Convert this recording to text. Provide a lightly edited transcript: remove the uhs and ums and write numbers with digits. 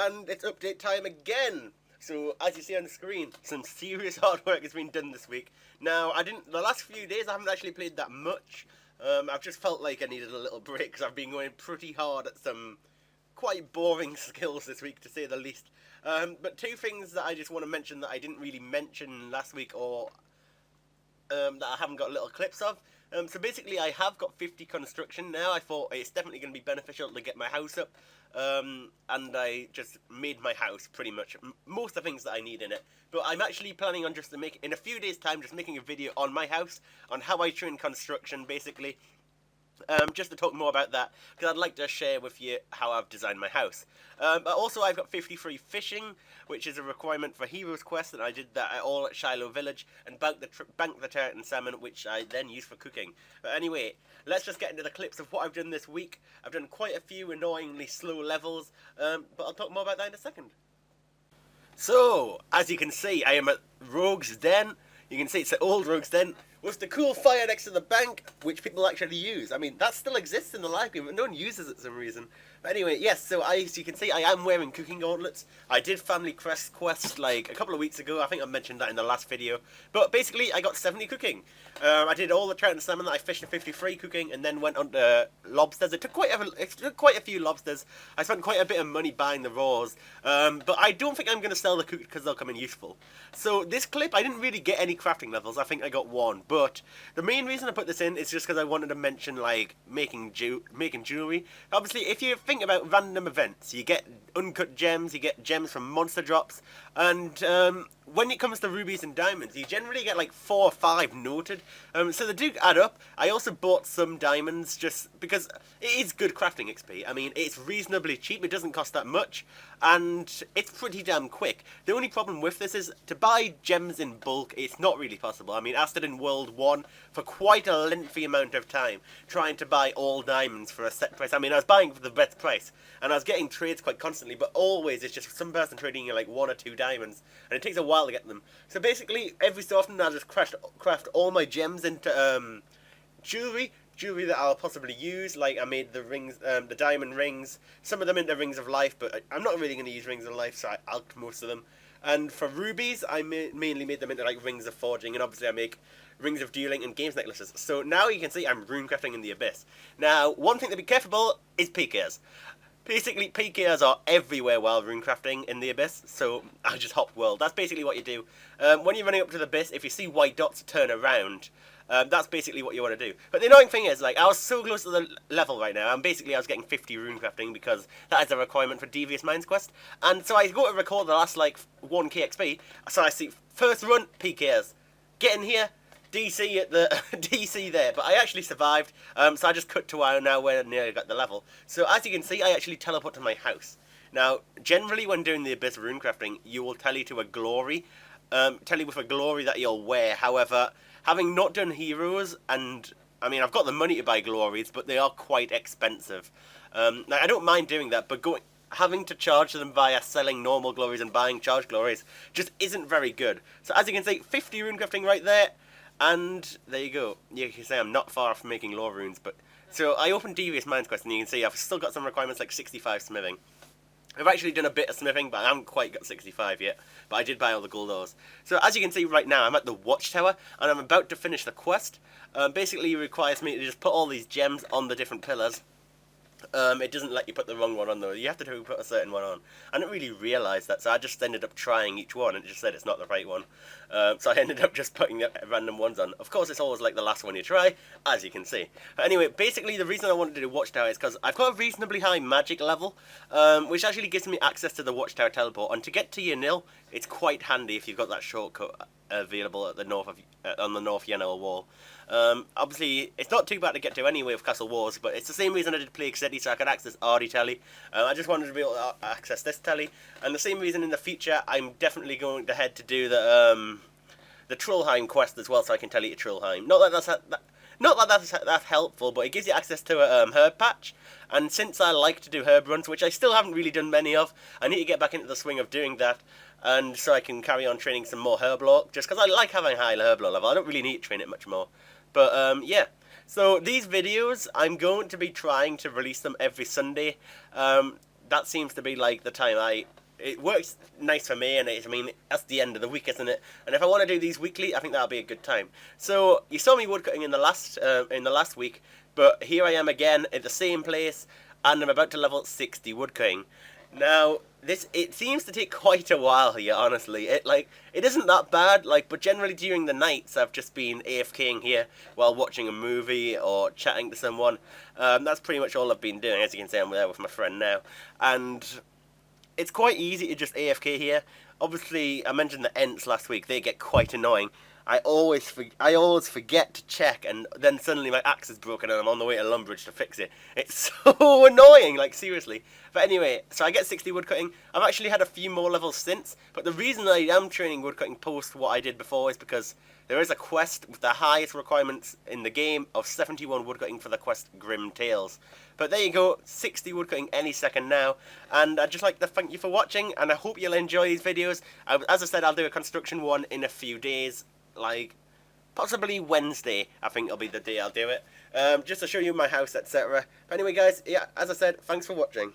and it's update time again. So as you see on the screen, some serious hard work has been done this week. Now, the last few days I haven't actually played that much. I've just felt like I needed a little break because I've been going pretty hard at some quite boring skills this week, to say the least. But two things that I just want to mention that I didn't really mention last week, or that I haven't got little clips of. So basically I have got 50 construction now. I thought it's definitely going to be beneficial to get my house up. And I just made my house pretty much, most of the things that I need in it. But I'm actually planning on just in a few days time, just making a video on my house, on how I train construction basically. Just to talk more about that, because I'd like to share with you how I've designed my house. But also I've got 53 fishing, which is a requirement for Heroes Quest, and I did that all at Shiloh Village, and banked the turret and salmon, which I then use for cooking. But anyway, let's just get into the clips of what I've done this week. I've done quite a few annoyingly slow levels, but I'll talk more about that in a second. So, as you can see, I am at Rogue's Den. You can see it's the old Rogue's Den, with the cool fire next to the bank, which people actually use. I mean, that still exists in the live game, but no one uses it for some reason. But anyway, yes, so as you can see, I am wearing cooking gauntlets. I did Family Quest like a couple of weeks ago. I think I mentioned that in the last video. But basically, I got 70 cooking. I did all the trout and salmon that I fished at 53 cooking, and then went on to lobsters. It took quite a few lobsters. I spent quite a bit of money buying the raws. But I don't think I'm going to sell the cooked because they'll come in useful. So this clip, I didn't really get any crafting levels. I think I got one. But the main reason I put this in is just because I wanted to mention like making jewelry. Obviously, if you think about random events, you get uncut gems, you get gems from monster drops, and when it comes to rubies and diamonds, you generally get like 4 or 5 noted. So they do add up. I also bought some diamonds just because it is good crafting XP. I mean, it's reasonably cheap. It doesn't cost that much, and it's pretty damn quick. The only problem with this is to buy gems in bulk, it's not really possible. I mean, I stood in World 1 for quite a lengthy amount of time trying to buy all diamonds for a set price. I mean, I was buying for the best price, and I was getting trades quite constantly, but always it's just some person trading you like 1 or 2 diamonds, and it takes a while to get them. So basically, every so often I'll just craft all my gems into jewelry that I'll possibly use. Like I made the rings, the diamond rings, some of them into rings of life, but I'm not really going to use rings of life, so I alched most of them. And for rubies, I mainly made them into like rings of forging, and obviously I make rings of dueling and games necklaces. So now you can see I'm runecrafting in the abyss. Now, one thing to be careful about is PKs. Basically, PKs are everywhere while runecrafting in the abyss, so I just hop world. That's basically what you do. When you're running up to the abyss, if you see white dots, turn around. That's basically what you want to do. But the annoying thing is, like, I was so close to the level right now, and basically I was getting 50 runecrafting because that is a requirement for Devious Minds Quest. And so I go to record the last, like, 1k XP, so I see, first run, PKs. Get in here, DC at the DC there, but I actually survived, so I just cut to now where I nearly got the level. So as you can see, I actually teleport to my house. Now, generally when doing the Abyss runecrafting, you will tell you to a glory, tell you with a glory that you'll wear. However, having not done heroes, and I mean I've got the money to buy glories, but they are quite expensive. Now, I don't mind doing that, but having to charge them via selling normal glories and buying charge glories just isn't very good. So as you can see, 50 runecrafting right there. And there you go. You can say I'm not far from making law runes, but so I opened Devious Minds Quest, and you can see I've still got some requirements like 65 smithing. I've actually done a bit of smithing, but I haven't quite got 65 yet. But I did buy all the gold ores. So as you can see right now, I'm at the watchtower, and I'm about to finish the quest. Basically, it requires me to just put all these gems on the different pillars. It doesn't let you put the wrong one on though. You have to put a certain one on. I didn't really realise that, so I just ended up trying each one, and it just said it's not the right one. So I ended up just putting the random ones on. Of course, it's always like the last one you try, as you can see. But anyway, basically the reason I wanted to do Watchtower is because I've got a reasonably high magic level, which actually gives me access to the Watchtower teleport. And to get to your nil, it's quite handy if you've got that shortcut available at the north of on the North Yenil wall. Obviously, it's not too bad to get to anyway with Castle Wars, but it's the same reason I did Plague City, so I could access Ardy Telly. I just wanted to be able to access this telly, and the same reason in the future I'm definitely going to head to do the Trollheim quest as well, so I can tell you to Trollheim. Not that that's helpful, but it gives you access to a herb patch, and since I like to do herb runs, which I still haven't really done many of, I need to get back into the swing of doing that, and so I can carry on training some more herblore, just because I like having a high herblore level. I don't really need to train it much more. But yeah, so these videos, I'm going to be trying to release them every Sunday. that seems to be like the time it works nice for me, and I mean, that's the end of the week, isn't it? And if I want to do these weekly, I think that'll be a good time. So you saw me woodcutting in the last week, but here I am again at the same place, and I'm about to level 60 woodcutting. Now, it seems to take quite a while here, honestly. It isn't that bad, but generally during the nights I've just been AFKing here while watching a movie or chatting to someone. That's pretty much all I've been doing. As you can see, I'm there with my friend now, and it's quite easy to just AFK here. Obviously, I mentioned the Ents last week. They get quite annoying. I always forget to check, and then suddenly my axe is broken and I'm on the way to Lumbridge to fix it. It's so annoying, seriously. But anyway, so I get 60 woodcutting. I've actually had a few more levels since, but the reason I am training woodcutting post what I did before is because there is a quest with the highest requirements in the game of 71 woodcutting for the quest Grim Tales. But there you go, 60 woodcutting any second now. And I'd just like to thank you for watching, and I hope you'll enjoy these videos. As I said, I'll do a construction one in a few days, possibly Wednesday, I think will be the day I'll do it. Just to show you my house, etc. But anyway guys, yeah, as I said, thanks for watching.